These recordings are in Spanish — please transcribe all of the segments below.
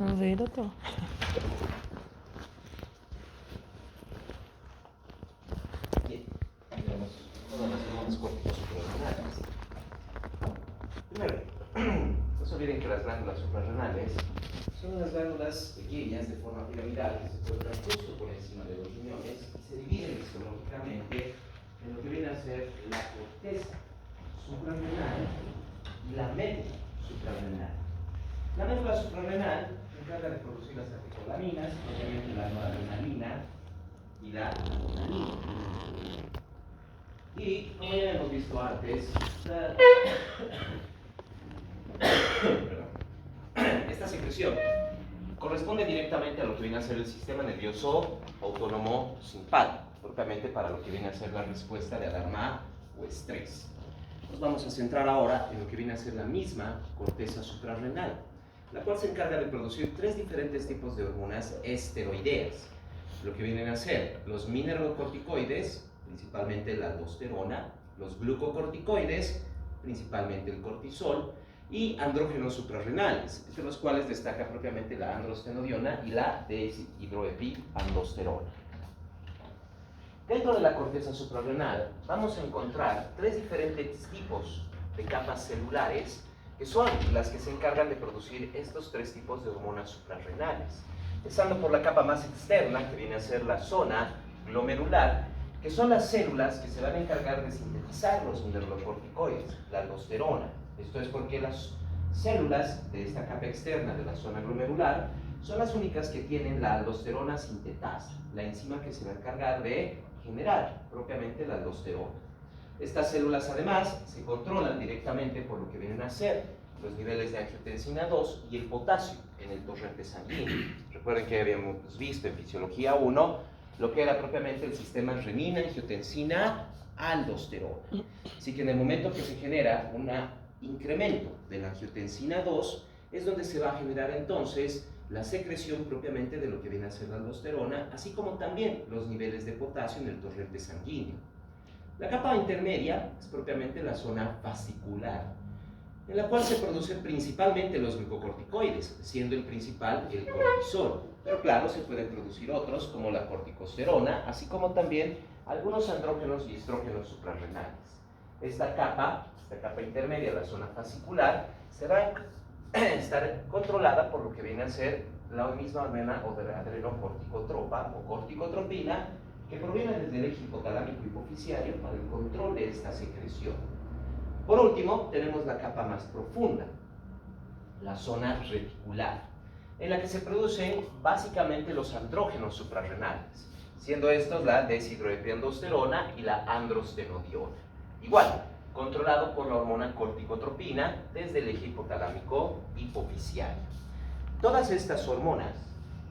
A ver, otro. Bien, ahí tenemos todas las hormonas córticas suprarrenales. Primero, no se olviden que las glándulas suprarrenales son unas glándulas pequeñas de forma piramidal que se encuentran justo por encima de los riñones y se dividen histológicamente en lo que viene a ser la corteza suprarrenal y la médula suprarrenal. La médula suprarrenal se encarga de producir las catecolaminas, obviamente la noradrenalina y la adrenalina. Y como ya hemos visto antes, esta secreción corresponde directamente a lo que viene a ser el sistema nervioso autónomo simpático, propiamente para lo que viene a ser la respuesta de alarma o estrés. Nos vamos a centrar ahora en lo que viene a ser la misma corteza suprarrenal, la cual se encarga de producir tres diferentes tipos de hormonas esteroideas, lo que vienen a ser los mineralocorticoides, principalmente la aldosterona, los glucocorticoides, principalmente el cortisol, y andrógenos suprarrenales, entre los cuales destaca propiamente la androstenodiona y la deshidroepiandosterona. Dentro de la corteza suprarrenal vamos a encontrar tres diferentes tipos de capas celulares que son las que se encargan de producir estos tres tipos de hormonas suprarrenales. Empezando por la capa más externa, que viene a ser la zona glomerular, que son las células que se van a encargar de sintetizar los mineralocorticoides, la aldosterona. Esto es porque las células de esta capa externa de la zona glomerular son las únicas que tienen la aldosterona sintetasa, la enzima que se va a encargar de generar propiamente la aldosterona. Estas células además se controlan directamente por lo que vienen a ser los niveles de angiotensina 2 y el potasio en el torrente sanguíneo. Recuerden que habíamos visto en fisiología 1 lo que era propiamente el sistema renina, angiotensina, aldosterona. Así que en el momento que se genera un incremento de la angiotensina 2 es donde se va a generar entonces la secreción propiamente de lo que viene a ser la aldosterona, así como también los niveles de potasio en el torrente sanguíneo. La capa intermedia es propiamente la zona fascicular, en la cual se producen principalmente los glucocorticoides, siendo el principal el cortisol. Pero claro, se pueden producir otros como la corticosterona, así como también algunos andrógenos y estrógenos suprarrenales. Esta capa intermedia, la zona fascicular, se va a estar controlada por lo que viene a ser la misma hormona o de adrenocorticotropa o corticotropina, que proviene desde el eje hipotalámico hipoficiario para el control de esta secreción. Por último, tenemos la capa más profunda, la zona reticular, en la que se producen básicamente los andrógenos suprarrenales, siendo estos la deshidroepiandosterona y la androstenodiona. Igual, controlado por la hormona corticotropina desde el eje hipotalámico hipoficiario. Todas estas hormonas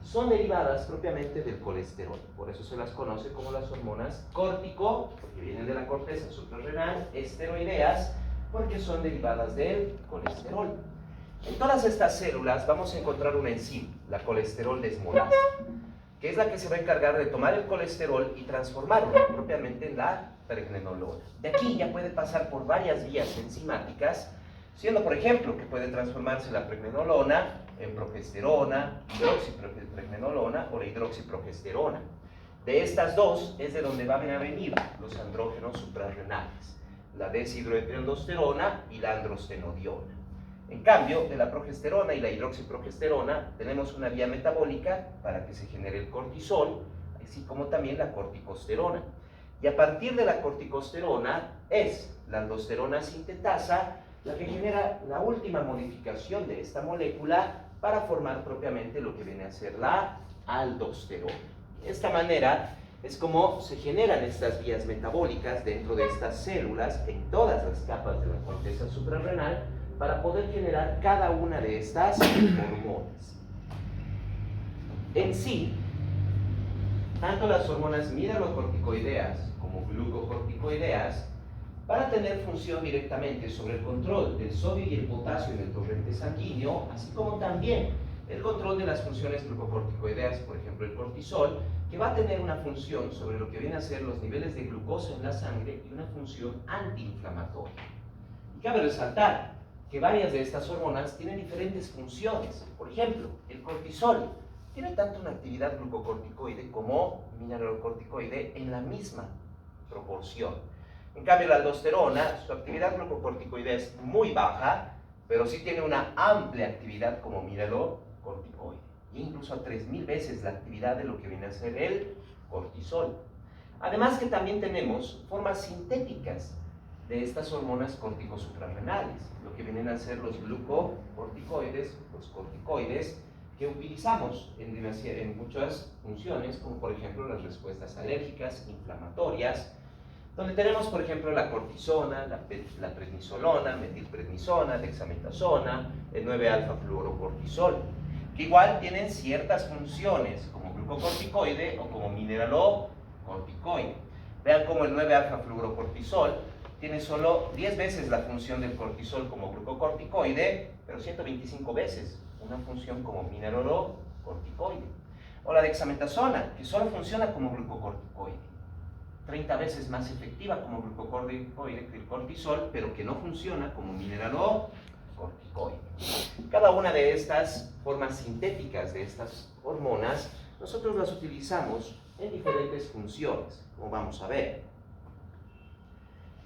son derivadas propiamente del colesterol, por eso se las conoce como las hormonas córtico, porque vienen de la corteza suprarrenal, esteroideas, porque son derivadas del colesterol. En todas estas células vamos a encontrar una enzima, la colesterol desmolasa, que es la que se va a encargar de tomar el colesterol y transformarlo propiamente en la pregnenolona. De aquí ya puede pasar por varias vías enzimáticas, siendo por ejemplo que puede transformarse la pregnenolona en progesterona, hidroxipregnenolona o la hidroxiprogesterona. De estas dos es de donde van a venir los andrógenos suprarrenales, la deshidroepiandosterona y la androstenodiona. En cambio, de la progesterona y la hidroxiprogesterona tenemos una vía metabólica para que se genere el cortisol, así como también la corticosterona. Y a partir de la corticosterona es la aldosterona sintetasa la que genera la última modificación de esta molécula para formar propiamente lo que viene a ser la aldosterona. De esta manera es como se generan estas vías metabólicas dentro de estas células en todas las capas de la corteza suprarrenal para poder generar cada una de estas hormonas. En sí, tanto las hormonas mineralocorticoideas como glucocorticoideas van a tener función directamente sobre el control del sodio y el potasio en el torrente sanguíneo, así como también el control de las funciones glucocorticoideas, por ejemplo el cortisol, que va a tener una función sobre lo que vienen a ser los niveles de glucosa en la sangre y una función antiinflamatoria. Y cabe resaltar que varias de estas hormonas tienen diferentes funciones. Por ejemplo, el cortisol tiene tanto una actividad glucocorticoide como mineralocorticoide en la misma proporción. En cambio, la aldosterona, su actividad glucocorticoide es muy baja, pero sí tiene una amplia actividad como mineralocorticoide, e incluso a 3000 veces la actividad de lo que viene a ser el cortisol. Además que también tenemos formas sintéticas de estas hormonas corticosuprarrenales, lo que vienen a ser los glucocorticoides, los corticoides, que utilizamos en muchas funciones, como por ejemplo las respuestas alérgicas, inflamatorias, donde tenemos por ejemplo la cortisona, la prednisolona, metilprednisona, dexametasona, el 9-alfa-fluorocortisol, que igual tienen ciertas funciones como glucocorticoide o como mineralocorticoide. Vean cómo el 9-alfa-fluorocortisol tiene solo 10 veces la función del cortisol como glucocorticoide, pero 125 veces una función como mineralocorticoide. O la dexametasona, que solo funciona como glucocorticoide, 30 veces más efectiva como glucocorticoide que el cortisol, pero que no funciona como mineralocorticoide. Cada una de estas formas sintéticas de estas hormonas, nosotros las utilizamos en diferentes funciones, como vamos a ver.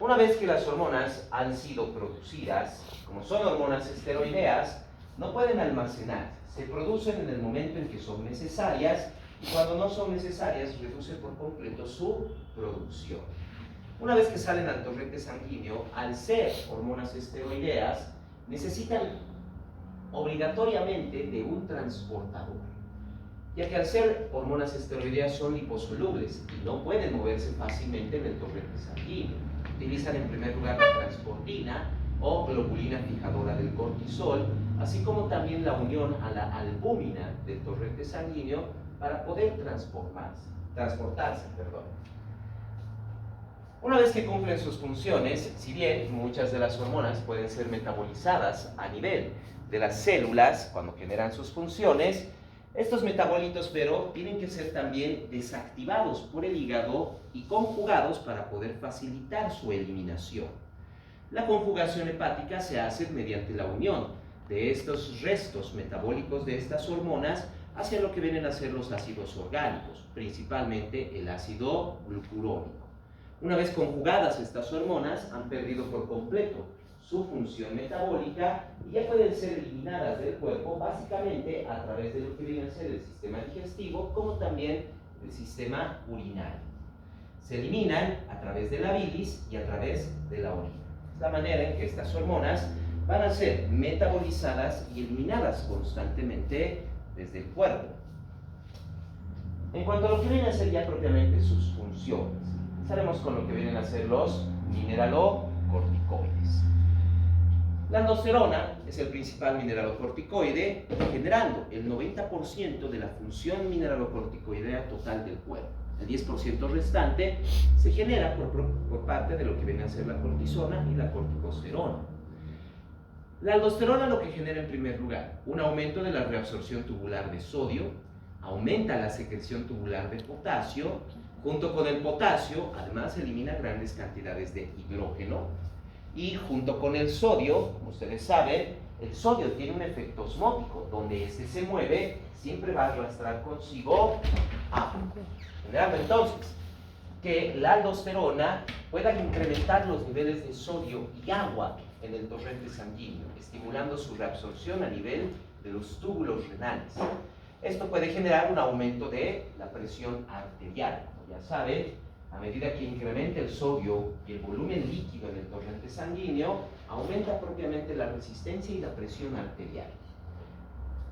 Una vez que las hormonas han sido producidas, como son hormonas esteroideas, no pueden almacenarse, se producen en el momento en que son necesarias y cuando no son necesarias reducen por completo su producción. Una vez que salen al torrente sanguíneo, al ser hormonas esteroideas, necesitan obligatoriamente de un transportador, ya que al ser hormonas esteroideas son liposolubles y no pueden moverse fácilmente en el torrente sanguíneo. Utilizan en primer lugar la transportina o globulina fijadora del cortisol, así como también la unión a la albúmina del torrente sanguíneo para poder transportarse. Una vez que cumplen sus funciones, si bien muchas de las hormonas pueden ser metabolizadas a nivel de las células cuando generan sus funciones, estos metabolitos, pero, tienen que ser también desactivados por el hígado y conjugados para poder facilitar su eliminación. La conjugación hepática se hace mediante la unión de estos restos metabólicos de estas hormonas hacia lo que vienen a ser los ácidos orgánicos, principalmente el ácido glucurónico. Una vez conjugadas estas hormonas, han perdido por completo su función metabólica y ya pueden ser eliminadas del cuerpo básicamente a través de lo que viene a ser el sistema digestivo como también el sistema urinario. Se eliminan a través de la bilis y a través de la orina. Es la manera en que estas hormonas van a ser metabolizadas y eliminadas constantemente desde el cuerpo. En cuanto a lo que vienen a ser ya propiamente sus funciones, empezaremos con lo que vienen a ser los mineralocorticoides. La aldosterona es el principal mineralocorticoide, generando el 90% de la función mineralocorticoidea total del cuerpo. El 10% restante se genera por parte de lo que viene a ser la cortisona y la corticosterona. La aldosterona lo que genera en primer lugar, un aumento de la reabsorción tubular de sodio, aumenta la secreción tubular de potasio, junto con el potasio, además elimina grandes cantidades de hidrógeno, y junto con el sodio, como ustedes saben, el sodio tiene un efecto osmótico, donde este se mueve, siempre va a arrastrar consigo agua. Generando entonces que la aldosterona pueda incrementar los niveles de sodio y agua en el torrente sanguíneo, estimulando su reabsorción a nivel de los túbulos renales. Esto puede generar un aumento de la presión arterial. Como ya saben, a medida que incrementa el sodio y el volumen líquido en el torrente sanguíneo, aumenta propiamente la resistencia y la presión arterial.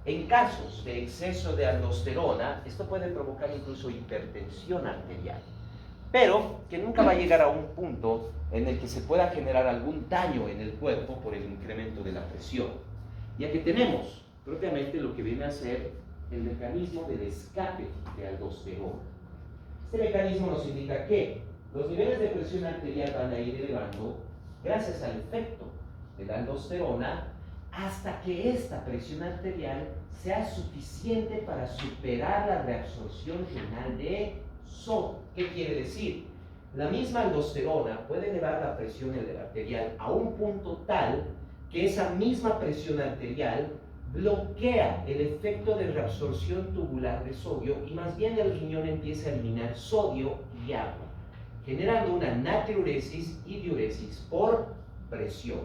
En casos de exceso de aldosterona, esto puede provocar incluso hipertensión arterial, pero que nunca va a llegar a un punto en el que se pueda generar algún daño en el cuerpo por el incremento de la presión, ya que tenemos propiamente lo que viene a ser el mecanismo del escape de aldosterona. Este mecanismo nos indica que los niveles de presión arterial van a ir elevando gracias al efecto de la aldosterona hasta que esta presión arterial sea suficiente para superar la reabsorción renal de sodio. ¿Qué quiere decir? La misma aldosterona puede elevar la presión arterial a un punto tal que esa misma presión arterial bloquea el efecto de reabsorción tubular de sodio y más bien el riñón empieza a eliminar sodio y agua, generando una natriuresis y diuresis por presión,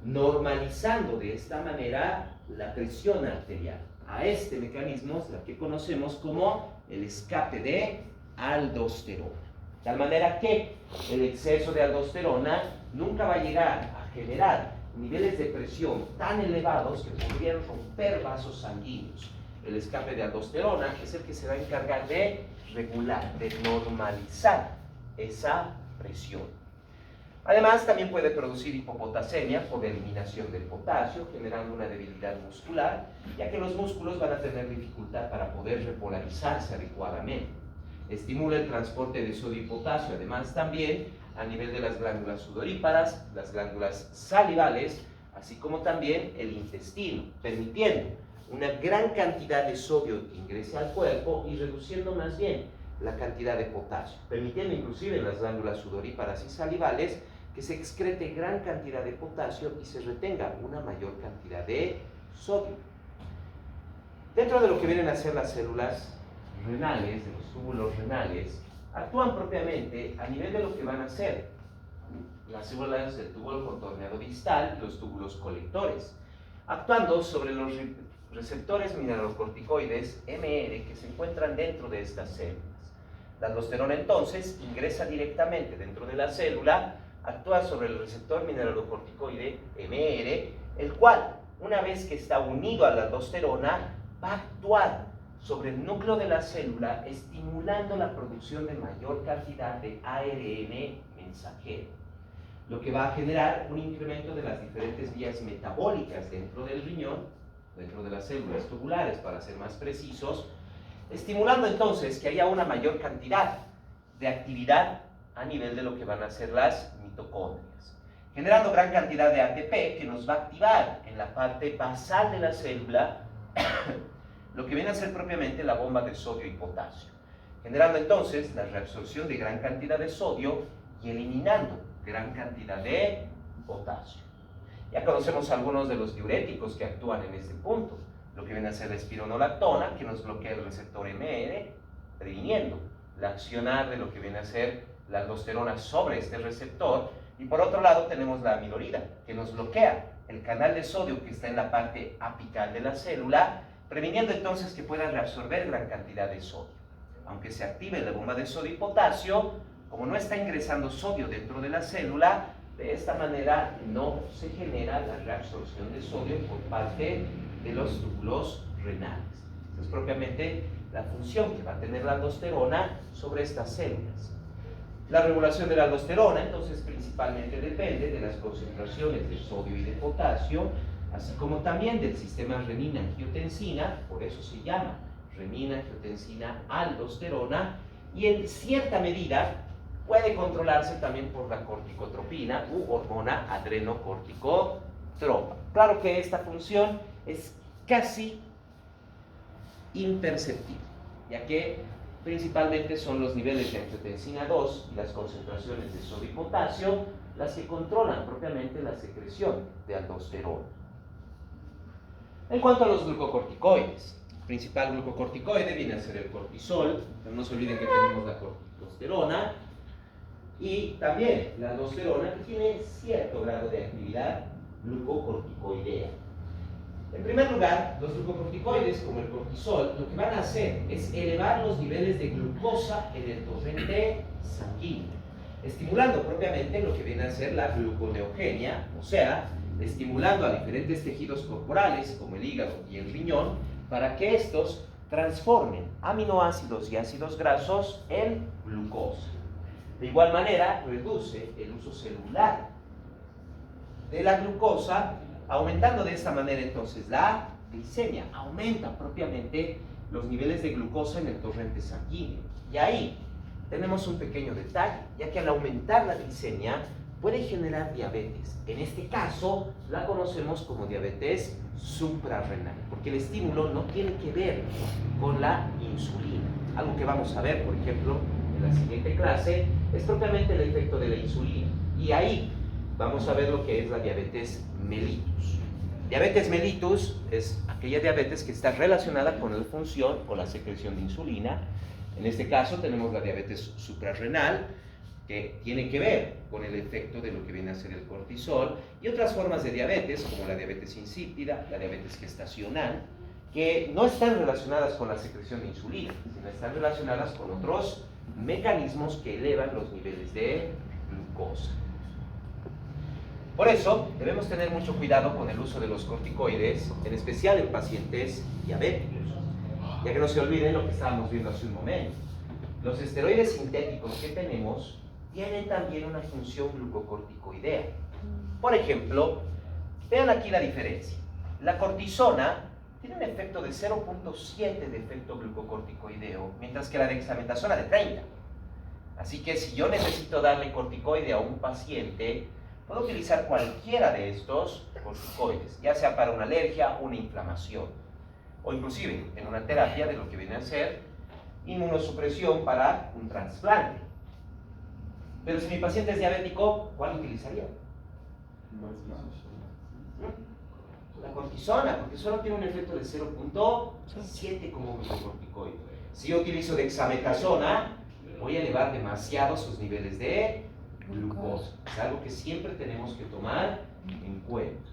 normalizando de esta manera la presión arterial. A este mecanismo es la que conocemos como el escape de aldosterona. De tal manera que el exceso de aldosterona nunca va a llegar a generar niveles de presión tan elevados que podrían romper vasos sanguíneos. El escape de aldosterona es el que se va a encargar de regular, de normalizar esa presión. Además, también puede producir hipopotasemia por eliminación del potasio, generando una debilidad muscular, ya que los músculos van a tener dificultad para poder repolarizarse adecuadamente. Estimula el transporte de sodio y potasio, además también a nivel de las glándulas sudoríparas, las glándulas salivales, así como también el intestino, permitiendo una gran cantidad de sodio que ingrese al cuerpo y reduciendo más bien la cantidad de potasio, permitiendo inclusive en las glándulas sudoríparas y salivales que se excrete gran cantidad de potasio y se retenga una mayor cantidad de sodio. Dentro de lo que vienen a ser las células renales, de los túbulos renales, actúan propiamente a nivel de lo que van a ser las células del túbulo contorneado distal y los túbulos colectores, actuando sobre los receptores mineralocorticoides MR que se encuentran dentro de estas células. La aldosterona entonces ingresa directamente dentro de la célula, actúa sobre el receptor mineralocorticoide MR, el cual, una vez que está unido a la aldosterona, va a actuar sobre el núcleo de la célula, estimulando la producción de mayor cantidad de ARN mensajero, lo que va a generar un incremento de las diferentes vías metabólicas dentro del riñón, dentro de las células tubulares, para ser más precisos, estimulando entonces que haya una mayor cantidad de actividad a nivel de lo que van a ser las mitocondrias, generando gran cantidad de ATP que nos va a activar en la parte basal de la célula lo que viene a ser propiamente la bomba de sodio y potasio, generando entonces la reabsorción de gran cantidad de sodio y eliminando gran cantidad de potasio. Ya conocemos algunos de los diuréticos que actúan en este punto, lo que viene a ser la espironolactona, que nos bloquea el receptor MR, previniendo la accionar de lo que viene a ser la aldosterona sobre este receptor, y por otro lado tenemos la amilorida, que nos bloquea el canal de sodio que está en la parte apical de la célula, previniendo entonces que pueda reabsorber gran cantidad de sodio. Aunque se active la bomba de sodio y potasio, como no está ingresando sodio dentro de la célula, de esta manera no se genera la reabsorción de sodio por parte de los túbulos renales. Es propiamente la función que va a tener la aldosterona sobre estas células. La regulación de la aldosterona, entonces, principalmente depende de las concentraciones de sodio y de potasio, así como también del sistema renina-angiotensina, por eso se llama renina-angiotensina-aldosterona, y en cierta medida puede controlarse también por la corticotropina u hormona adrenocorticotropa. Claro que esta función es casi imperceptible, ya que principalmente son los niveles de angiotensina 2 y las concentraciones de sodio y potasio las que controlan propiamente la secreción de aldosterona. En cuanto a los glucocorticoides, el principal glucocorticoide viene a ser el cortisol, pero no se olviden que tenemos la corticosterona y también la aldosterona, que tiene cierto grado de actividad glucocorticoidea. En primer lugar, los glucocorticoides, como el cortisol, lo que van a hacer es elevar los niveles de glucosa en el torrente sanguíneo, estimulando propiamente lo que viene a ser la gluconeogenia, o sea, estimulando a diferentes tejidos corporales, como el hígado y el riñón, para que estos transformen aminoácidos y ácidos grasos en glucosa. De igual manera, reduce el uso celular de la glucosa, aumentando de esta manera entonces la glicemia, aumenta propiamente los niveles de glucosa en el torrente sanguíneo. Y ahí tenemos un pequeño detalle, ya que al aumentar la glicemia puede generar diabetes. En este caso la conocemos como diabetes suprarrenal, porque el estímulo no tiene que ver con la insulina. Algo que vamos a ver, por ejemplo, en la siguiente clase, es propiamente el efecto de la insulina. Y ahí vamos a ver lo que es la diabetes mellitus. Diabetes mellitus es aquella diabetes que está relacionada con la función o la secreción de insulina. En este caso tenemos la diabetes suprarrenal, que tiene que ver con el efecto de lo que viene a ser el cortisol, y otras formas de diabetes, como la diabetes insípida, la diabetes gestacional, que no están relacionadas con la secreción de insulina, sino están relacionadas con otros mecanismos que elevan los niveles de glucosa. Por eso, debemos tener mucho cuidado con el uso de los corticoides, en especial en pacientes diabéticos. Ya que no se olviden lo que estábamos viendo hace un momento. Los esteroides sintéticos que tenemos tienen también una función glucocorticoidea. Por ejemplo, vean aquí la diferencia. La cortisona tiene un efecto de 0.7 de efecto glucocorticoideo, mientras que la dexametasona de 30. Así que si yo necesito darle corticoide a un paciente, puedo utilizar cualquiera de estos corticoides, ya sea para una alergia, una inflamación, o inclusive en una terapia de lo que viene a ser inmunosupresión para un trasplante. Pero si mi paciente es diabético, ¿cuál utilizaría? La cortisona, porque solo tiene un efecto de 0.7 como glucocorticoide. Si yo utilizo dexametasona, voy a elevar demasiado sus niveles de glucosa. Es algo que siempre tenemos que tomar en cuenta.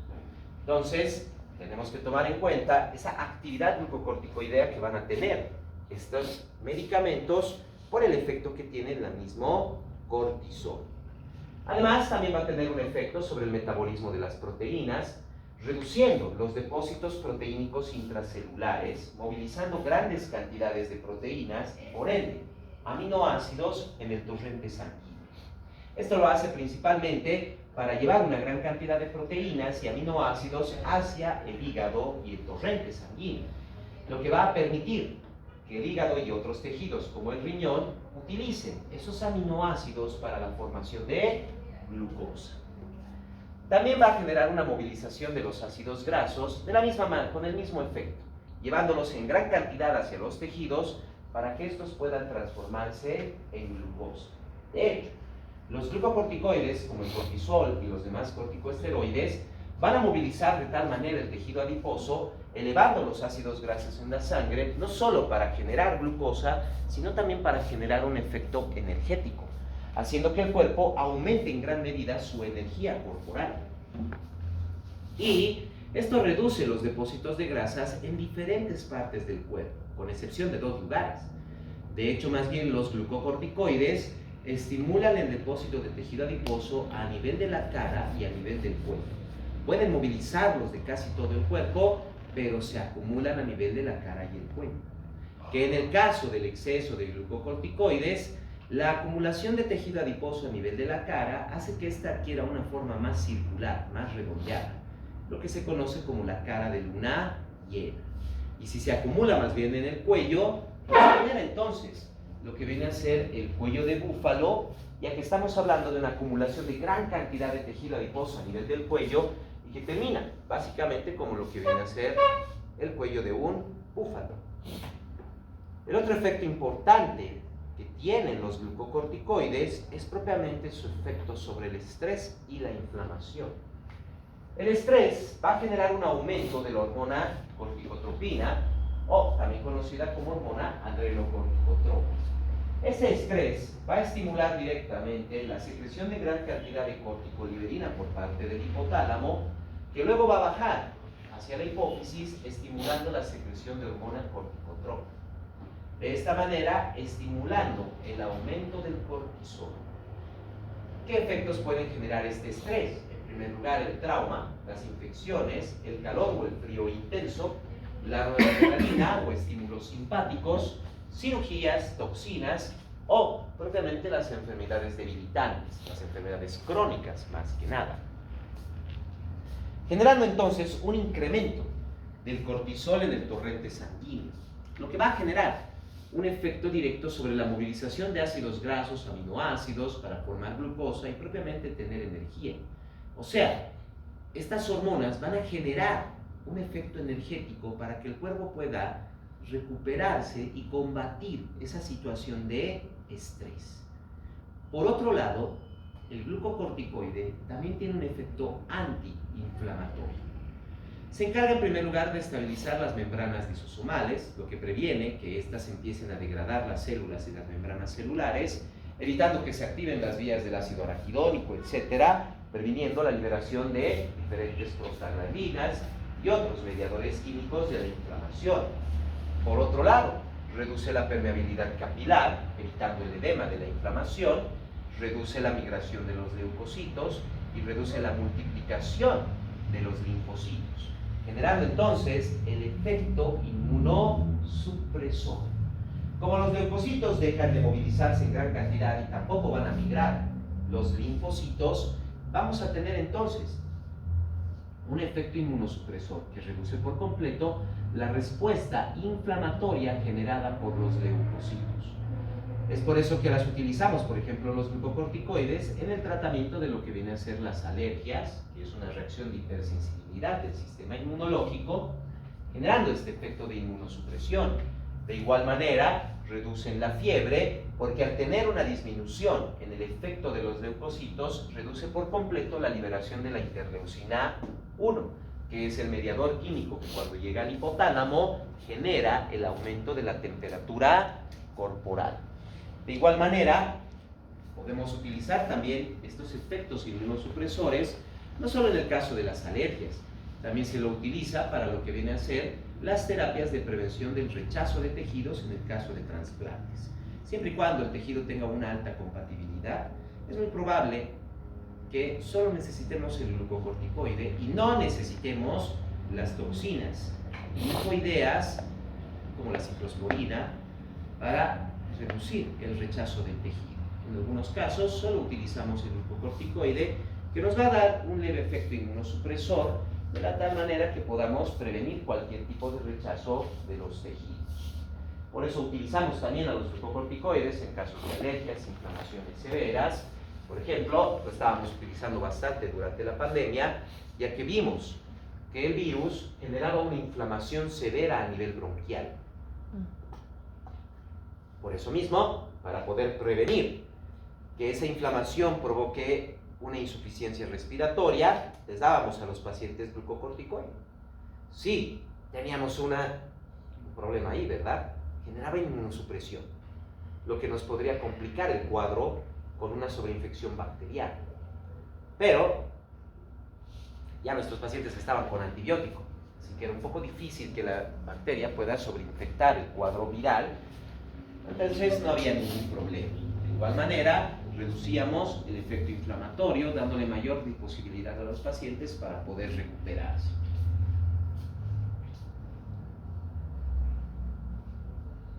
Entonces, tenemos que tomar en cuenta esa actividad glucocorticoidea que van a tener estos medicamentos por el efecto que tiene el mismo cortisol. Además, también va a tener un efecto sobre el metabolismo de las proteínas, reduciendo los depósitos proteínicos intracelulares, movilizando grandes cantidades de proteínas y, por ende, aminoácidos en el torrente sanguíneo. Esto lo hace principalmente para llevar una gran cantidad de proteínas y aminoácidos hacia el hígado y el torrente sanguíneo, lo que va a permitir que el hígado y otros tejidos como el riñón utilicen esos aminoácidos para la formación de glucosa. También va a generar una movilización de los ácidos grasos con el mismo efecto, llevándolos en gran cantidad hacia los tejidos para que estos puedan transformarse en glucosa. De hecho, los glucocorticoides, como el cortisol y los demás corticosteroides, van a movilizar de tal manera el tejido adiposo, elevando los ácidos grasos en la sangre, no solo para generar glucosa, sino también para generar un efecto energético, haciendo que el cuerpo aumente en gran medida su energía corporal. Y esto reduce los depósitos de grasas en diferentes partes del cuerpo, con excepción de dos lugares. De hecho, más bien los glucocorticoides estimulan el depósito de tejido adiposo a nivel de la cara y a nivel del cuello. Pueden movilizarlos de casi todo el cuerpo, pero se acumulan a nivel de la cara y el cuello. Que en el caso del exceso de glucocorticoides, la acumulación de tejido adiposo a nivel de la cara hace que ésta adquiera una forma más circular, más redondeada, lo que se conoce como la cara de luna llena. Y si se acumula más bien en el cuello, pues genera entonces lo que viene a ser el cuello de búfalo, ya que estamos hablando de una acumulación de gran cantidad de tejido adiposo a nivel del cuello y que termina básicamente como lo que viene a ser el cuello de un búfalo. El otro efecto importante que tienen los glucocorticoides es propiamente su efecto sobre el estrés y la inflamación. El estrés va a generar un aumento de la hormona corticotropina, o también conocida como hormona adrenocorticotropa. Ese estrés va a estimular directamente la secreción de gran cantidad de corticoliberina por parte del hipotálamo, que luego va a bajar hacia la hipófisis, estimulando la secreción de hormona corticotropa. De esta manera, estimulando el aumento del cortisol. ¿Qué efectos pueden generar este estrés? En primer lugar, el trauma, las infecciones, el calor o el frío intenso, la noradrenalina o estímulos simpáticos, cirugías, toxinas o propiamente las enfermedades debilitantes, las enfermedades crónicas más que nada. Generando entonces un incremento del cortisol en el torrente sanguíneo, lo que va a generar un efecto directo sobre la movilización de ácidos grasos, aminoácidos para formar glucosa y propiamente tener energía. O sea, estas hormonas van a generar un efecto energético para que el cuerpo pueda recuperarse y combatir esa situación de estrés. Por otro lado, el glucocorticoide también tiene un efecto antiinflamatorio. Se encarga en primer lugar de estabilizar las membranas lisosomales, lo que previene que éstas empiecen a degradar las células y las membranas celulares, evitando que se activen las vías del ácido araquidónico, etcétera, previniendo la liberación de diferentes prostaglandinas y otros mediadores químicos de la inflamación. Por otro lado, reduce la permeabilidad capilar, evitando el edema de la inflamación, reduce la migración de los leucocitos y reduce la multiplicación de los linfocitos, generando entonces el efecto inmunosupresor. Como los leucocitos dejan de movilizarse en gran cantidad y tampoco van a migrar los linfocitos, vamos a tener entonces un efecto inmunosupresor que reduce por completo la respuesta inflamatoria generada por los leucocitos. Es por eso que las utilizamos, por ejemplo, los glucocorticoides en el tratamiento de lo que viene a ser las alergias, que es una reacción de hipersensibilidad del sistema inmunológico, generando este efecto de inmunosupresión. De igual manera, reducen la fiebre, porque al tener una disminución en el efecto de los leucocitos, reduce por completo la liberación de la interleucina 1, que es el mediador químico que cuando llega al hipotálamo genera el aumento de la temperatura corporal. De igual manera, podemos utilizar también estos efectos inmunosupresores, no solo en el caso de las alergias, también se lo utiliza para lo que viene a ser las terapias de prevención del rechazo de tejidos en el caso de trasplantes. Siempre y cuando el tejido tenga una alta compatibilidad, es muy probable que solo necesitemos el glucocorticoide y no necesitemos las toxinas lipoideas, como la ciclosporina, para reducir el rechazo del tejido. En algunos casos solo utilizamos el glucocorticoide, que nos va a dar un leve efecto inmunosupresor, de la tal manera que podamos prevenir cualquier tipo de rechazo de los tejidos. Por eso utilizamos también a los glucocorticoides en casos de alergias, inflamaciones severas. Por ejemplo, lo estábamos utilizando bastante durante la pandemia, ya que vimos que el virus generaba una inflamación severa a nivel bronquial. Por eso mismo, para poder prevenir que esa inflamación provoque una insuficiencia respiratoria, les dábamos a los pacientes glucocorticoide. Sí, teníamos un problema ahí, ¿verdad? Generaba inmunosupresión, lo que nos podría complicar el cuadro con una sobreinfección bacteriana. Pero ya nuestros pacientes estaban con antibiótico, así que era un poco difícil que la bacteria pueda sobreinfectar el cuadro viral, entonces no había ningún problema. De igual manera, reducíamos el efecto inflamatorio, dándole mayor posibilidad a los pacientes para poder recuperarse.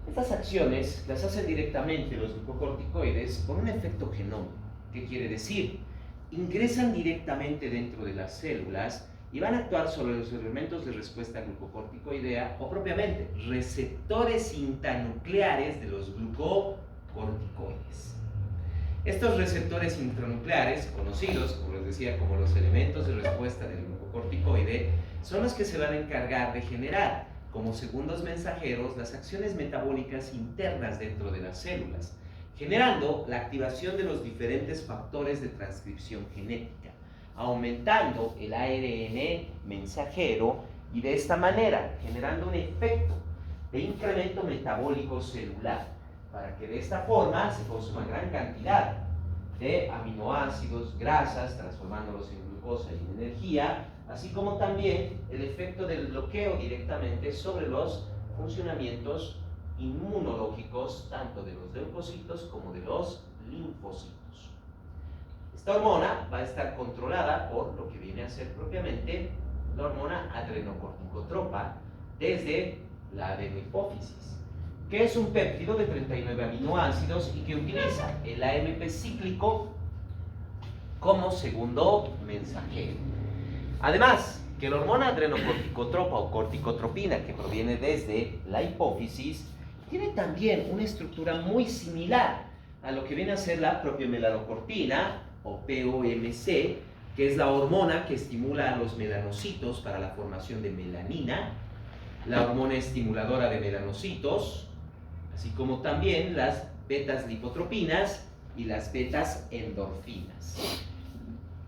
Estas acciones las hacen directamente los glucocorticoides por un efecto genómico. ¿Qué quiere decir? Ingresan directamente dentro de las células y van a actuar sobre los elementos de respuesta glucocorticoidea o propiamente receptores intranucleares de los glucocorticoides. Estos receptores intranucleares, conocidos, como les decía, como los elementos de respuesta del glucocorticoide, son los que se van a encargar de generar como segundos mensajeros las acciones metabólicas internas dentro de las células, generando la activación de los diferentes factores de transcripción genética, aumentando el ARN mensajero y de esta manera generando un efecto de incremento metabólico celular, para que de esta forma se consuma gran cantidad de aminoácidos, grasas, transformándolos en glucosa y en energía, así como también el efecto del bloqueo directamente sobre los funcionamientos inmunológicos tanto de los leucocitos como de los linfocitos. Esta hormona va a estar controlada por lo que viene a ser propiamente la hormona adrenocorticotropa desde la adenohipófisis, que es un péptido de 39 aminoácidos y que utiliza el AMP cíclico como segundo mensajero. Además, que la hormona adrenocorticotropa o corticotropina, que proviene desde la hipófisis, tiene también una estructura muy similar a lo que viene a ser la propiomelanocortina o POMC, que es la hormona que estimula a los melanocitos para la formación de melanina, la hormona estimuladora de melanocitos, así como también las betas lipotropinas y las betas endorfinas.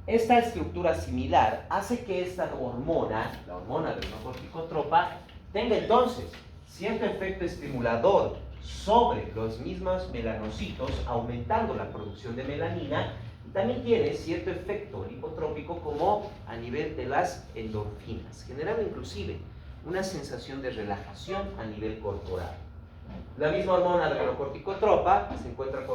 Esta estructura similar hace que esta hormona, la hormona adrenocorticotropa, tenga entonces cierto efecto estimulador sobre los mismos melanocitos, aumentando la producción de melanina, y también tiene cierto efecto lipotrópico como a nivel de las endorfinas, generando inclusive una sensación de relajación a nivel corporal. La misma hormona adrenocorticotropa se encuentra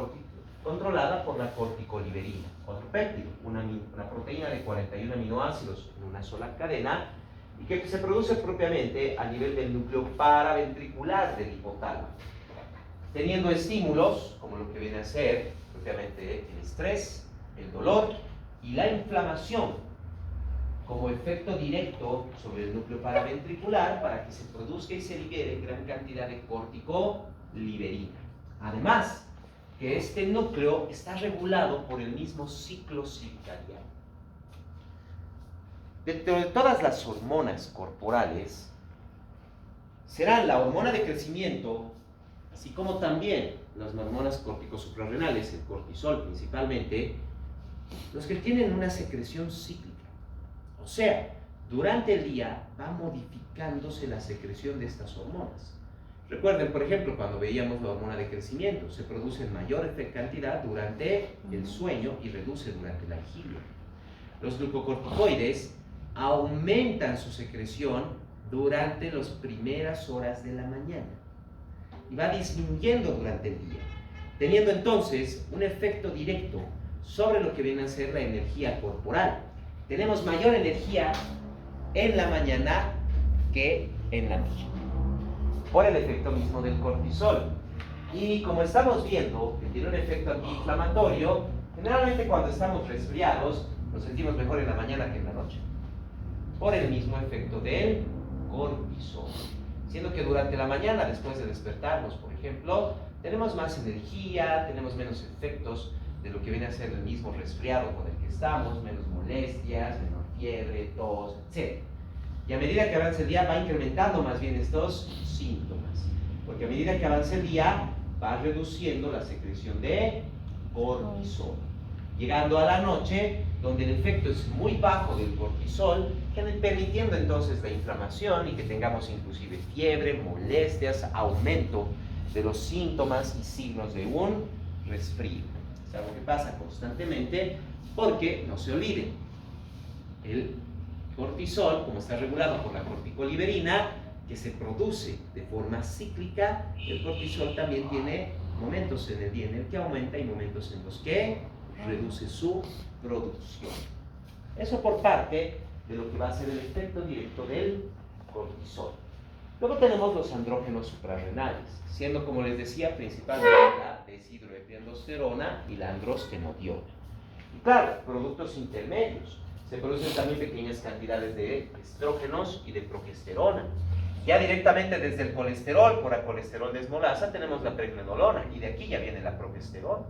controlada por la corticoliberina, otro péptido, una proteína de 41 aminoácidos en una sola cadena, y que se produce propiamente a nivel del núcleo paraventricular del hipotálamo, teniendo estímulos como lo que viene a ser propiamente el estrés, el dolor y la inflamación como efecto directo sobre el núcleo paraventricular para que se produzca y se libere gran cantidad de corticoliberina. Además, que este núcleo está regulado por el mismo ciclo circadiano. Dentro de todas las hormonas corporales, serán la hormona de crecimiento, así como también las hormonas corticosuprarrenales, el cortisol principalmente, los que tienen una secreción cíclica. O sea, durante el día va modificándose la secreción de estas hormonas. Recuerden, por ejemplo, cuando veíamos la hormona de crecimiento, se produce en mayor cantidad durante el sueño y reduce durante la vigilia. Los glucocorticoides aumentan su secreción durante las primeras horas de la mañana y va disminuyendo durante el día, teniendo entonces un efecto directo sobre lo que viene a ser la energía corporal. Tenemos mayor energía en la mañana que en la noche, por el efecto mismo del cortisol. Y como estamos viendo que tiene un efecto antiinflamatorio, generalmente cuando estamos resfriados nos sentimos mejor en la mañana que en la noche, por el mismo efecto del cortisol. Siendo que durante la mañana, después de despertarnos, por ejemplo, tenemos más energía, tenemos menos efectos de lo que viene a ser el mismo resfriado con el que estamos, menos molestias, menor fiebre, tos, etc. Y a medida que avanza el día va incrementando más bien estos síntomas, porque a medida que avanza el día va reduciendo la secreción de cortisol, llegando a la noche donde el efecto es muy bajo del cortisol, permitiendo entonces la inflamación y que tengamos inclusive fiebre, molestias, aumento de los síntomas y signos de un resfrío. Es algo que pasa constantemente porque, no se olviden, el cortisol, como está regulado por la corticoliberina, que se produce de forma cíclica, el cortisol también tiene momentos en el día en el que aumenta y momentos en los que reduce su producción. Eso por parte de lo que va a ser el efecto directo del cortisol. Luego tenemos los andrógenos suprarrenales, siendo, como les decía, principalmente la deshidroepiandrosterona y la androstenodiona. Y claro, productos intermedios. Se producen también pequeñas cantidades de estrógenos y de progesterona. Ya directamente desde el colesterol, por la colesterol desmolasa, tenemos la pregnenolona, y de aquí ya viene la progesterona.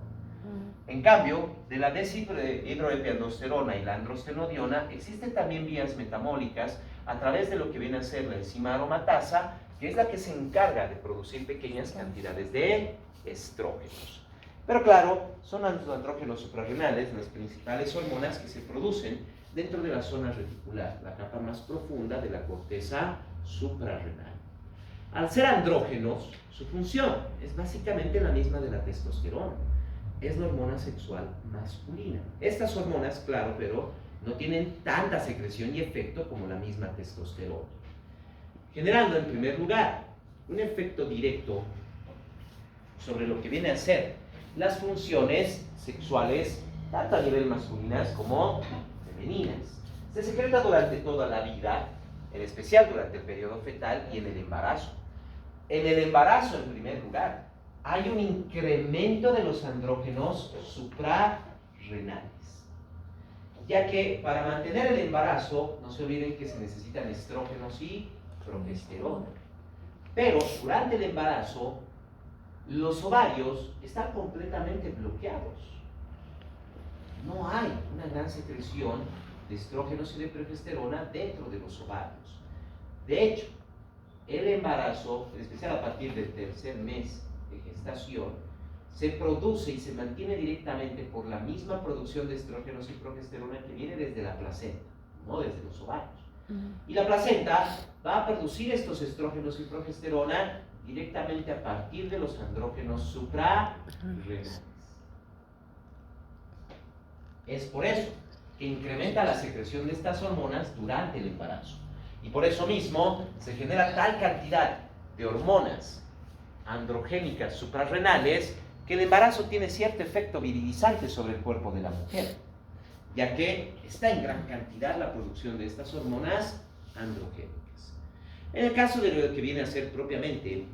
En cambio, de la deshidroepiandrosterona y la androstenodiona existen también vías metabólicas a través de lo que viene a ser la enzima aromatasa, que es la que se encarga de producir pequeñas cantidades de estrógenos. Pero claro, son los andrógenos suprarrenales las principales hormonas que se producen dentro de la zona reticular, la capa más profunda de la corteza suprarrenal. Al ser andrógenos, su función es básicamente la misma de la testosterona. Es la hormona sexual masculina. Estas hormonas, claro, pero no tienen tanta secreción y efecto como la misma testosterona, generando en primer lugar un efecto directo sobre lo que viene a ser las funciones sexuales, tanto a nivel masculinas como femeninas. Se secreta durante toda la vida, en especial durante el periodo fetal y en el embarazo. En el embarazo, en primer lugar, hay un incremento de los andrógenos suprarrenales, ya que para mantener el embarazo, no se olviden que se necesitan estrógenos y progesterona. Pero durante el embarazo, los ovarios están completamente bloqueados. No hay una gran secreción de estrógenos y de progesterona dentro de los ovarios. De hecho, el embarazo, en especial a partir del tercer mes de gestación, se produce y se mantiene directamente por la misma producción de estrógenos y progesterona que viene desde la placenta, no desde los ovarios. Y la placenta va a producir estos estrógenos y progesterona directamente a partir de los andrógenos suprarrenales. Es por eso que incrementa la secreción de estas hormonas durante el embarazo. Y por eso mismo se genera tal cantidad de hormonas androgénicas suprarrenales que el embarazo tiene cierto efecto virilizante sobre el cuerpo de la mujer, ya que está en gran cantidad la producción de estas hormonas androgénicas. En el caso de lo que viene a ser propiamente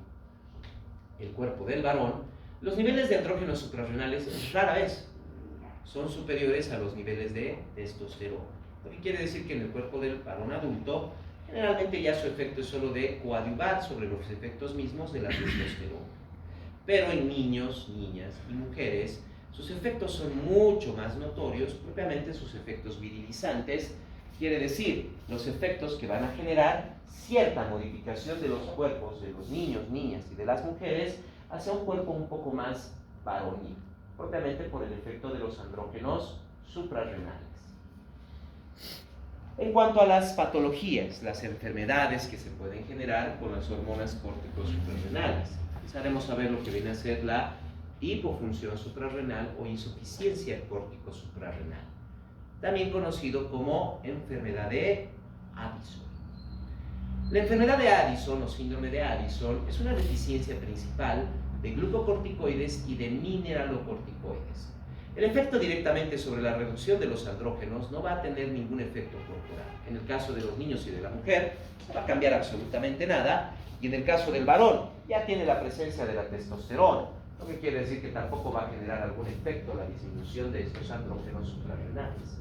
el cuerpo del varón, los niveles de andrógenos suprarrenales rara vez son superiores a los niveles de testosterona. Lo que quiere decir que en el cuerpo del varón adulto, generalmente ya su efecto es solo de coadyuvar sobre los efectos mismos de la testosterona. Pero en niños, niñas y mujeres, sus efectos son mucho más notorios, propiamente sus efectos virilizantes, quiere decir, los efectos que van a generar cierta modificación de los cuerpos de los niños, niñas y de las mujeres hacia un cuerpo un poco más varonil, propiamente por el efecto de los andrógenos suprarrenales. En cuanto a las patologías, las enfermedades que se pueden generar con las hormonas córticos suprarrenales, empezaremos a ver lo que viene a ser la hipofunción suprarrenal o insuficiencia córtico suprarrenal, también conocido como enfermedad de Addison. La enfermedad de Addison o síndrome de Addison es una deficiencia principal de glucocorticoides y de mineralocorticoides. El efecto directamente sobre la reducción de los andrógenos no va a tener ningún efecto corporal. En el caso de los niños y de la mujer, no va a cambiar absolutamente nada, y en el caso del varón, ya tiene la presencia de la testosterona, lo que quiere decir que tampoco va a generar algún efecto la disminución de estos andrógenos suprarrenales.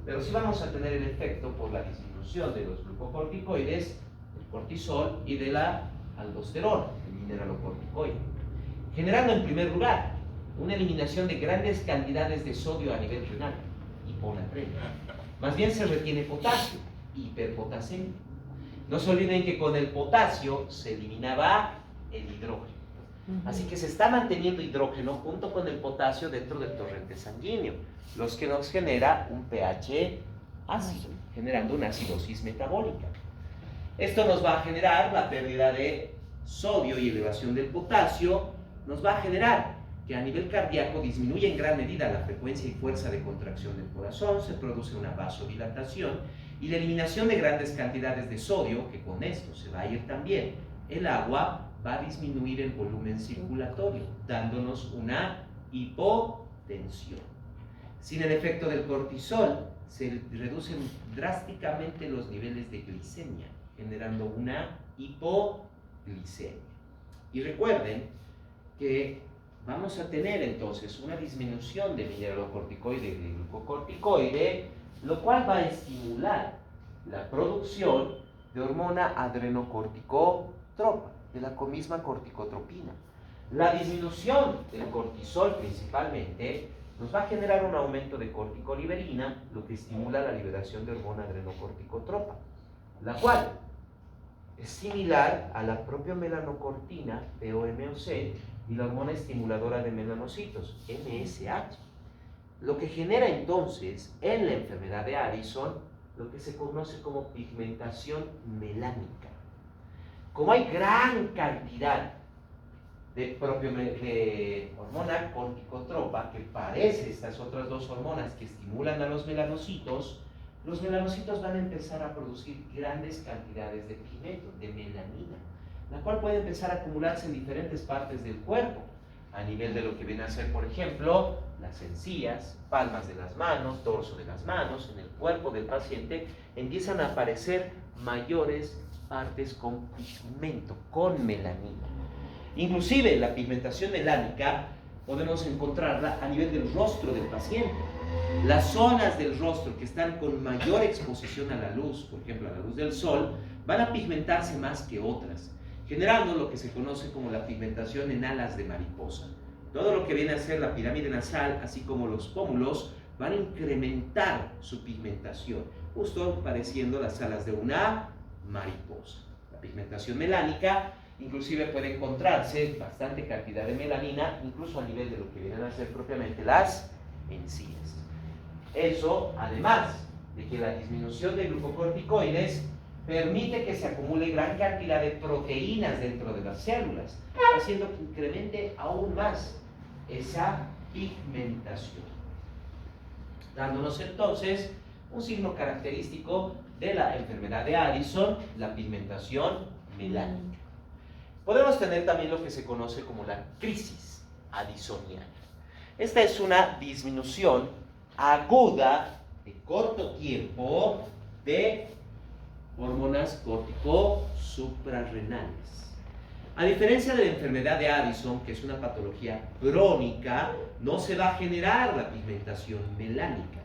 Pero sí vamos a tener el efecto por la disminución de los glucocorticoides, el cortisol y de la aldosterona, el mineralocorticoide, generando en primer lugar una eliminación de grandes cantidades de sodio a nivel renal, hiponatremia. Más bien se retiene potasio, hiperpotasemia. No se olviden que con el potasio se eliminaba el hidrógeno. Así que se está manteniendo hidrógeno junto con el potasio dentro del torrente sanguíneo, lo que nos genera un pH ácido, generando una acidosis metabólica. Esto nos va a generar la pérdida de sodio y elevación del potasio, nos va a generar que a nivel cardíaco disminuye en gran medida la frecuencia y fuerza de contracción del corazón, se produce una vasodilatación y la eliminación de grandes cantidades de sodio, que con esto se va a ir también el agua, va a disminuir el volumen circulatorio, dándonos una hipotensión. Sin el efecto del cortisol, se reducen drásticamente los niveles de glicemia, generando una hipoglicemia. Y recuerden que vamos a tener entonces una disminución de mineralocorticoide y de glucocorticoide, lo cual va a estimular la producción de hormona adrenocorticotropa, de la misma corticotropina. La disminución del cortisol principalmente nos va a generar un aumento de corticoliberina, lo que estimula la liberación de hormona adrenocorticotropa, la cual es similar a la propia melanocortina, POMOC, y la hormona estimuladora de melanocitos, MSH, lo que genera entonces en la enfermedad de Addison lo que se conoce como pigmentación melánica. Como hay gran cantidad de hormona corticotropa que parece estas otras dos hormonas que estimulan a los melanocitos van a empezar a producir grandes cantidades de pigmento, de melanina, la cual puede empezar a acumularse en diferentes partes del cuerpo, a nivel de lo que viene a ser, por ejemplo, las encías, palmas de las manos, dorso de las manos, en el cuerpo del paciente, empiezan a aparecer mayores partes con pigmento, con melanina. Inclusive la pigmentación melánica podemos encontrarla a nivel del rostro del paciente. Las zonas del rostro que están con mayor exposición a la luz, por ejemplo a la luz del sol, van a pigmentarse más que otras, generando lo que se conoce como la pigmentación en alas de mariposa. Todo lo que viene a ser la pirámide nasal, así como los pómulos, van a incrementar su pigmentación, justo pareciendo las alas de una mariposa. La pigmentación melánica inclusive puede encontrarse bastante cantidad de melanina, incluso a nivel de lo que vienen a ser propiamente las encías. Eso, además de que la disminución de glucocorticoides permite que se acumule gran cantidad de proteínas dentro de las células, haciendo que incremente aún más esa pigmentación, dándonos entonces un signo característico de la enfermedad de Addison, la pigmentación melánica. Podemos tener también lo que se conoce como la crisis addisoniana. Esta es una disminución aguda de corto tiempo de hormonas córtico-suprarrenales. A diferencia de la enfermedad de Addison, que es una patología crónica, no se va a generar la pigmentación melánica.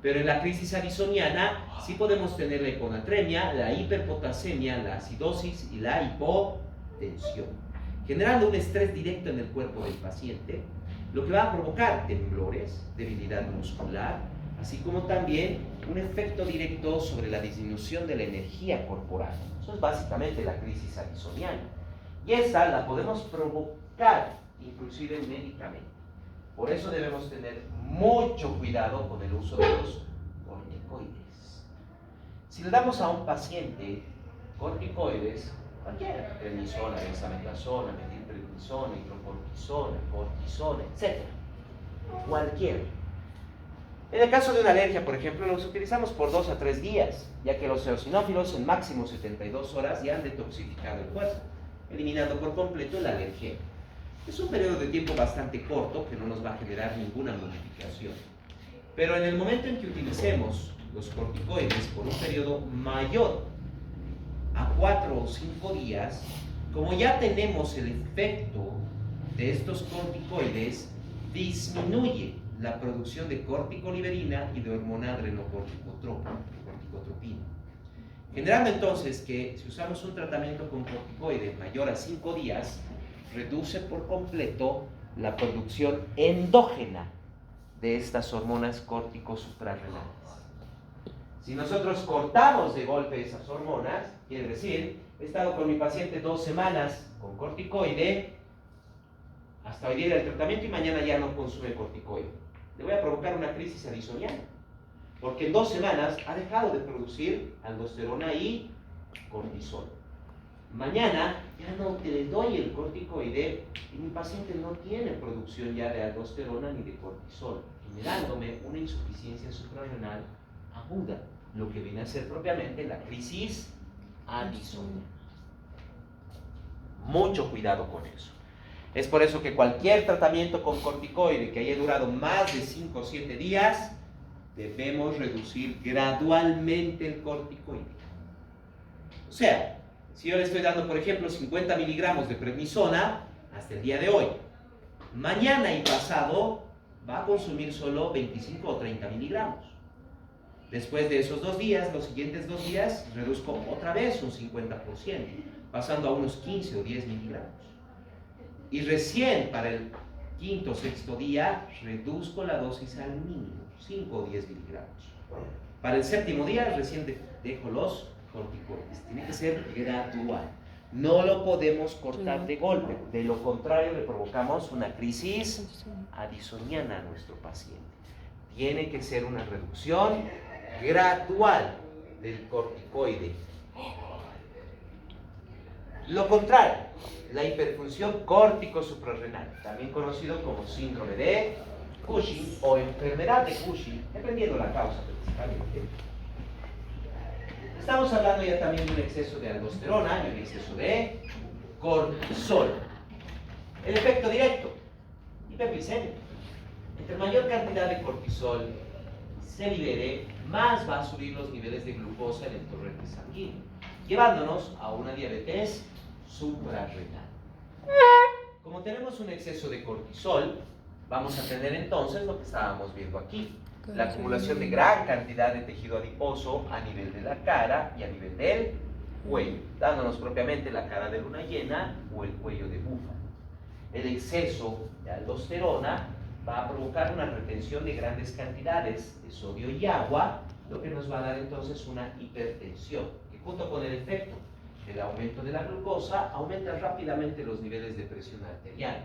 Pero en la crisis addisoniana sí podemos tener la hiponatremia, la hiperpotasemia, la acidosis y la hipotensión, generando un estrés directo en el cuerpo del paciente, lo que va a provocar temblores, debilidad muscular, así como también un efecto directo sobre la disminución de la energía corporal. Eso es básicamente la crisis addisoniana. Y esta la podemos provocar inclusive médicamente. Por eso debemos tener mucho cuidado con el uso de los corticoides. Si le damos a un paciente corticoides, cualquiera, prednisona, dexametasona, metilprednisona, hidrocortisona, cortisona, etc. Cualquiera. En el caso de una alergia, por ejemplo, los utilizamos por 2 a 3 días, ya que los eosinófilos en máximo 72 horas ya han detoxificado el cuerpo, eliminando por completo el alergeno. Es un periodo de tiempo bastante corto que no nos va a generar ninguna modificación. Pero en el momento en que utilicemos los corticoides por un periodo mayor a 4 o 5 días, como ya tenemos el efecto de estos corticoides, disminuye la producción de corticoliberina y de hormona adrenocorticotropina. Generando entonces que si usamos un tratamiento con corticoide mayor a 5 días, reduce por completo la producción endógena de estas hormonas córtico-suprarrenales. Si nosotros cortamos de golpe esas hormonas, quiere decir, he estado con mi paciente 2 semanas con corticoide, hasta hoy día del tratamiento y mañana ya no consume corticoide. Le voy a provocar una crisis addisoniana, porque en 2 semanas ha dejado de producir aldosterona y cortisol. Mañana ya no le doy el corticoide y mi paciente no tiene producción ya de aldosterona ni de cortisol, generándome una insuficiencia suprarrenal aguda, lo que viene a ser propiamente la crisis addisoniana. Mucho cuidado con eso. Es por eso que cualquier tratamiento con corticoide que haya durado más de 5 o 7 días, debemos reducir gradualmente el corticoide. O sea, si yo le estoy dando, por ejemplo, 50 miligramos de prednisona hasta el día de hoy, mañana y pasado va a consumir solo 25 o 30 miligramos. Después de esos 2 días, los siguientes 2 días, reduzco otra vez un 50%, pasando a unos 15 o 10 miligramos. Y recién para el 5º o 6º día, reduzco la dosis al mínimo, 5 o 10 miligramos. Para el 7º día, recién dejo los corticoides. Tiene que ser gradual. No lo podemos cortar de golpe. De lo contrario, le provocamos una crisis addisoniana a nuestro paciente. Tiene que ser una reducción gradual del corticoide. Lo contrario, la hiperfunción córtico-suprarrenal, también conocido como síndrome de Cushing o enfermedad de Cushing, dependiendo la causa principalmente. Estamos hablando ya también de un exceso de aldosterona y un exceso de cortisol. El efecto directo, hiperglicemia. Entre mayor cantidad de cortisol se libere, más va a subir los niveles de glucosa en el torrente sanguíneo, llevándonos a una diabetes suprarrenal. Como tenemos un exceso de cortisol, vamos a tener entonces lo que estábamos viendo aquí, la acumulación de gran cantidad de tejido adiposo a nivel de la cara y a nivel del cuello, dándonos propiamente la cara de luna llena o el cuello de búfalo. El exceso de aldosterona va a provocar una retención de grandes cantidades de sodio y agua, lo que nos va a dar entonces una hipertensión, que junto con el efecto el aumento de la glucosa, aumentan rápidamente los niveles de presión arterial.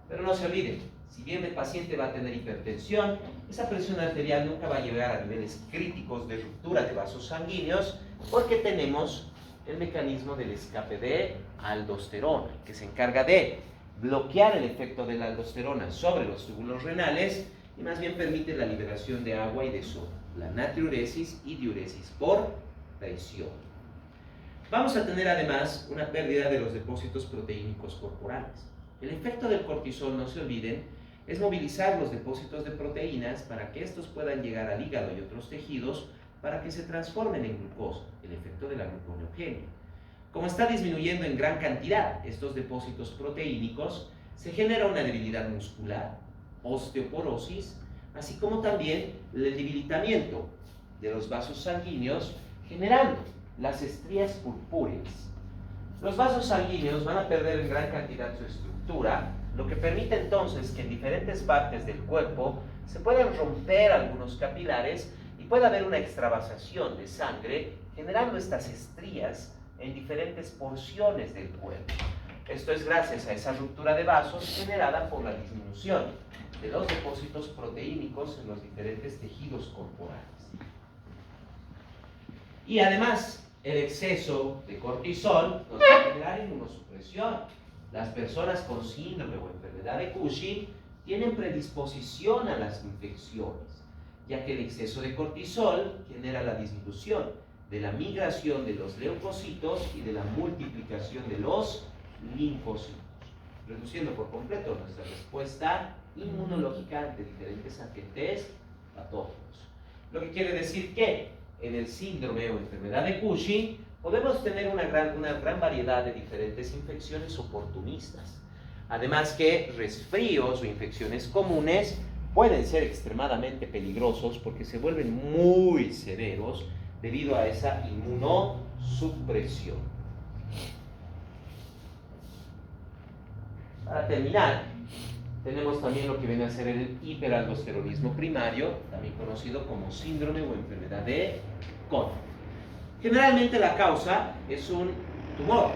Pero no se olviden, si bien el paciente va a tener hipertensión, esa presión arterial nunca va a llegar a niveles críticos de ruptura de vasos sanguíneos, porque tenemos el mecanismo del escape de aldosterona, que se encarga de bloquear el efecto de la aldosterona sobre los túbulos renales y más bien permite la liberación de agua y de sodio, la natriuresis y diuresis por presión. Vamos a tener además una pérdida de los depósitos proteínicos corporales. El efecto del cortisol, no se olviden, es movilizar los depósitos de proteínas para que estos puedan llegar al hígado y otros tejidos para que se transformen en glucosa, el efecto de la gluconeogenia. Como está disminuyendo en gran cantidad estos depósitos proteínicos, se genera una debilidad muscular, osteoporosis, así como también el debilitamiento de los vasos sanguíneos, generando las estrías purpúreas. Los vasos sanguíneos van a perder en gran cantidad su estructura, lo que permite entonces que en diferentes partes del cuerpo se puedan romper algunos capilares y pueda haber una extravasación de sangre, generando estas estrías en diferentes porciones del cuerpo. Esto es gracias a esa ruptura de vasos generada por la disminución de los depósitos proteínicos en los diferentes tejidos corporales. Y además, el exceso de cortisol nos va a generar inmunosupresión. Las personas con síndrome o enfermedad de Cushing tienen predisposición a las infecciones, ya que el exceso de cortisol genera la disminución de la migración de los leucocitos y de la multiplicación de los linfocitos, reduciendo por completo nuestra respuesta inmunológica ante diferentes agentes patógenos. Lo que quiere decir que en el síndrome o enfermedad de Cushing podemos tener una gran variedad de diferentes infecciones oportunistas. Además que resfríos o infecciones comunes pueden ser extremadamente peligrosos porque se vuelven muy severos debido a esa inmunosupresión. Para terminar, tenemos también lo que viene a ser el hiperaldosteronismo primario, también conocido como síndrome o enfermedad de Koch. Generalmente la causa es un tumor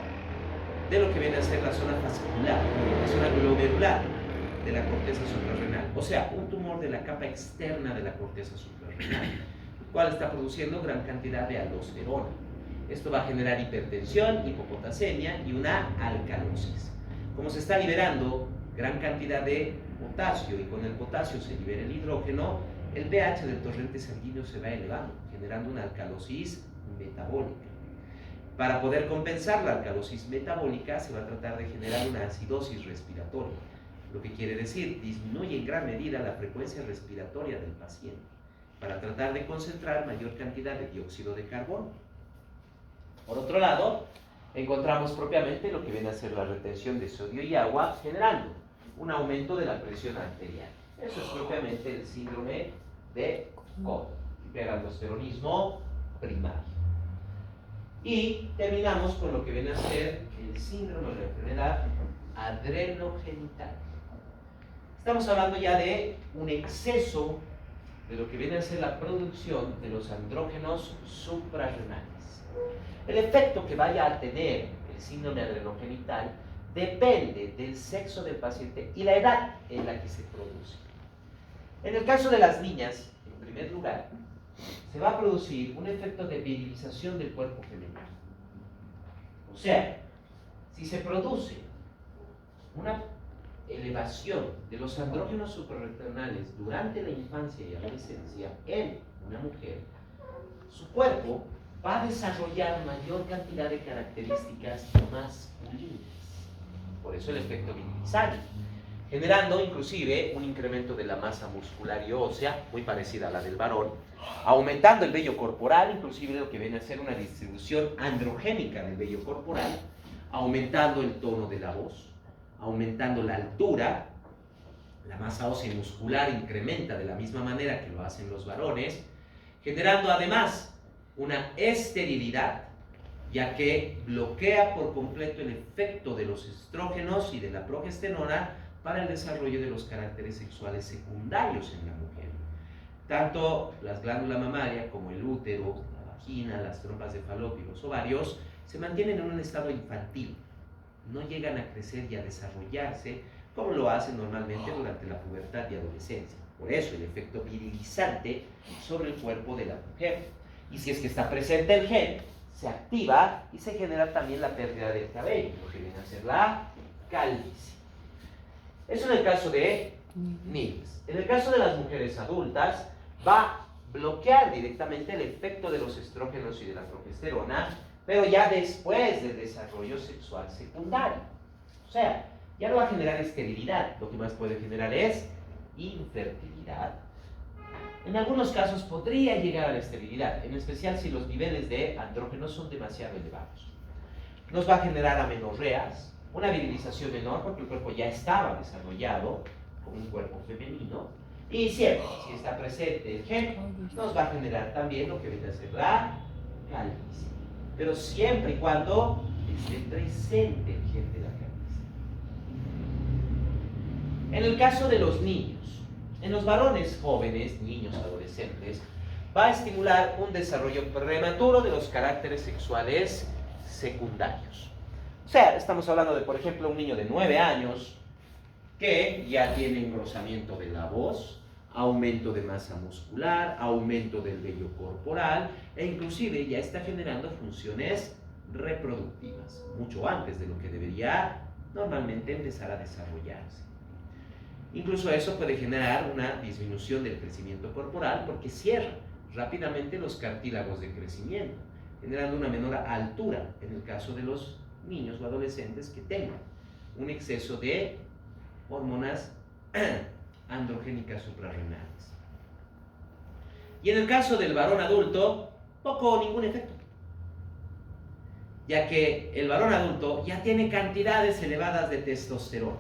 de lo que viene a ser la zona fascicular, la zona glomerular de la corteza suprarrenal, o sea, un tumor de la capa externa de la corteza suprarrenal, el cual está produciendo gran cantidad de aldosterona. Esto va a generar hipertensión, hipopotasemia y una alcalosis. Como se está liberando gran cantidad de potasio y con el potasio se libera el hidrógeno, el pH del torrente sanguíneo se va elevando, generando una alcalosis metabólica. Para poder compensar la alcalosis metabólica se va a tratar de generar una acidosis respiratoria, lo que quiere decir disminuye en gran medida la frecuencia respiratoria del paciente para tratar de concentrar mayor cantidad de dióxido de carbono. Por otro lado, encontramos propiamente lo que viene a ser la retención de sodio y agua, generando un aumento de la presión arterial. Eso es propiamente el síndrome de Koch, hiperaldosteronismo primario. Y terminamos con lo que viene a ser el síndrome de la enfermedad adrenogenital. Estamos hablando ya de un exceso de lo que viene a ser la producción de los andrógenos suprarrenales. El efecto que vaya a tener el síndrome adrenogenital depende del sexo del paciente y la edad en la que se produce. En el caso de las niñas, en primer lugar, se va a producir un efecto de virilización del cuerpo femenino. O sea, si se produce una elevación de los andrógenos suprarrenales durante la infancia y adolescencia en una mujer, su cuerpo va a desarrollar mayor cantidad de características masculinas. Por eso el efecto virilizante, generando inclusive un incremento de la masa muscular y ósea, muy parecida a la del varón, aumentando el vello corporal, inclusive lo que viene a ser una distribución androgénica del vello corporal, aumentando el tono de la voz, aumentando la altura, la masa ósea y muscular incrementa de la misma manera que lo hacen los varones, generando además una esterilidad, ya que bloquea por completo el efecto de los estrógenos y de la progesterona para el desarrollo de los caracteres sexuales secundarios en la mujer. Tanto las glándulas mamarias como el útero, la vagina, las trompas de falopio y los ovarios se mantienen en un estado infantil, no llegan a crecer y a desarrollarse como lo hacen normalmente durante la pubertad y adolescencia. Por eso el efecto virilizante sobre el cuerpo de la mujer. Y si es que está presente el gen, se activa y se genera también la pérdida del cabello, lo que viene a ser la calvicie. Eso en el caso de niñas. En el caso de las mujeres adultas, va a bloquear directamente el efecto de los estrógenos y de la progesterona, pero ya después del desarrollo sexual secundario. O sea, ya no va a generar esterilidad, lo que más puede generar es infertilidad. En algunos casos podría llegar a la esterilidad, en especial si los niveles de andrógenos son demasiado elevados. Nos va a generar amenorreas, una virilización menor porque el cuerpo ya estaba desarrollado como un cuerpo femenino, y siempre, si está presente el gen, nos va a generar también lo que viene a ser la calvicie. Pero siempre y cuando esté presente el gen de la calvicie. En el caso de los niños, en los varones jóvenes, niños, adolescentes, va a estimular un desarrollo prematuro de los caracteres sexuales secundarios. O sea, estamos hablando de, por ejemplo, un niño de 9 años que ya tiene engrosamiento de la voz, aumento de masa muscular, aumento del vello corporal e inclusive ya está generando funciones reproductivas, mucho antes de lo que debería normalmente empezar a desarrollarse. Incluso eso puede generar una disminución del crecimiento corporal porque cierra rápidamente los cartílagos de crecimiento, generando una menor altura en el caso de los niños o adolescentes que tengan un exceso de hormonas androgénicas suprarrenales. Y en el caso del varón adulto, poco o ningún efecto, ya que el varón adulto ya tiene cantidades elevadas de testosterona.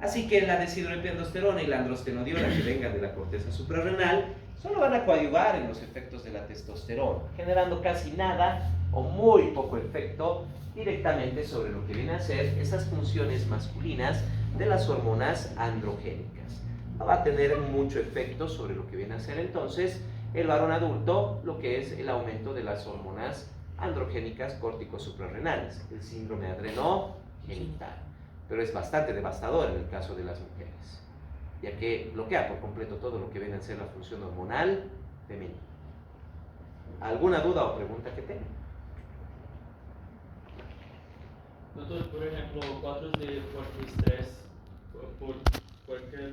Así que la deshidroepiandrosterona y la androstenediona que vengan de la corteza suprarrenal solo van a coadyuvar en los efectos de la testosterona, generando casi nada o muy poco efecto directamente sobre lo que vienen a ser esas funciones masculinas de las hormonas androgénicas. No va a tener mucho efecto sobre lo que viene a ser entonces el varón adulto, lo que es el aumento de las hormonas androgénicas córtico-suprarrenales, el síndrome adrenogenital. Pero es bastante devastador en el caso de las mujeres, ya que bloquea por completo todo lo que viene a ser la función hormonal femenina. ¿Alguna duda o pregunta que tengan? Doctor, por ejemplo, cuadros de fuerte estrés por cualquier